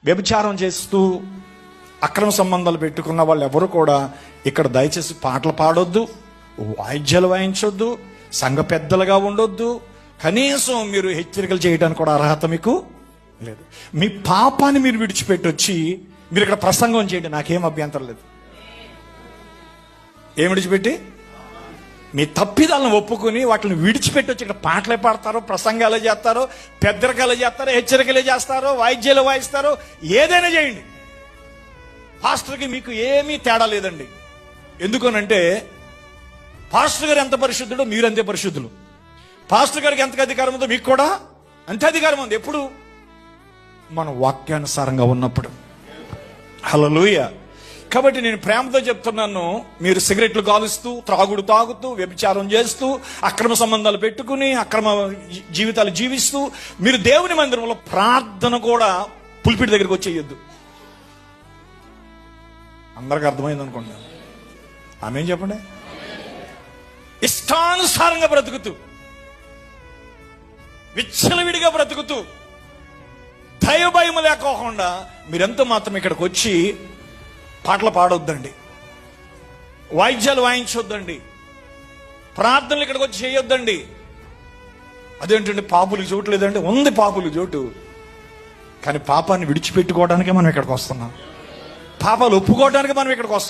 వ్యభిచారం చేస్తూ అక్రమ సంబంధాలు పెట్టుకున్న వాళ్ళు ఎవరు కూడా ఇక్కడ దయచేసి పాటలు పాడొద్దు, వాయిద్యాలు వాయించొద్దు, సంఘ పెద్దలుగా ఉండొద్దు. కనీసం మీరు హెచ్చరికలు చేయడానికి కూడా అర్హత మీకు లేదు. మీ పాపాన్ని మీరు విడిచిపెట్టి వచ్చి మీరు ఇక్కడ ప్రసంగం చేయండి, నాకేం అభ్యంతరం లేదు. ఏం విడిచిపెట్టి? మీ తప్పిదాలను ఒప్పుకొని వాటిని విడిచిపెట్టి వచ్చి ఇక్కడ పాటలే పాడతారో, ప్రసంగాలు చేస్తారో, పెద్దరికలు చేస్తారో, హెచ్చరికలు చేస్తారో, వాయిద్యాలు వాయిస్తారో, ఏదైనా చేయండి. పాస్టర్కి మీకు ఏమీ తేడా లేదండి. ఎందుకనంటే పాస్టర్ గారు ఎంత పరిశుద్ధుడో మీరు అంతే పరిశుద్ధులు. పాస్టర్ గారికి ఎంత అధికారం ఉందో మీకు కూడా అంతే అధికారం ఉంది. ఎప్పుడు? మన వాక్యానుసారంగా ఉన్నప్పుడు. హల్లెలూయా. కాబట్టి నేను ప్రేమతో చెప్తున్నాను, మీరు సిగరెట్లు కాలుస్తూ, త్రాగుడు తాగుతూ, వ్యభిచారం చేస్తూ, అక్రమ సంబంధాలు పెట్టుకుని అక్రమ జీవితాలు జీవిస్తూ మీరు దేవుని మందిరంలో ప్రార్థన కూడా పుల్పిటి దగ్గరికి వచ్చేయొద్దు. అందరికి అర్థమైంది అనుకుంటాను. ఆమేన్ చెప్పండి. ఇష్టానుసారంగా బ్రతుకుతూ, విచ్చలవిడిగా బ్రతుకుతూ, దైవ భయం లేకోకుండా మీరెంత మాత్రం ఇక్కడికి వచ్చి పాటలు పాడొద్దండి, వాయిద్యాలు వాయించొద్దండి, ప్రార్థనలు ఇక్కడికి వచ్చి చేయొద్దండి. అదేంటండి పాపులకు చోటు లేదండి? ఉంది పాపులు చోటు. కానీ పాపాన్ని విడిచిపెట్టుకోవడానికే మనం ఇక్కడికి వస్తున్నాం. పాపాలు ఒప్పుకోవడానికి మనం ఇక్కడికి వస్తున్నాం.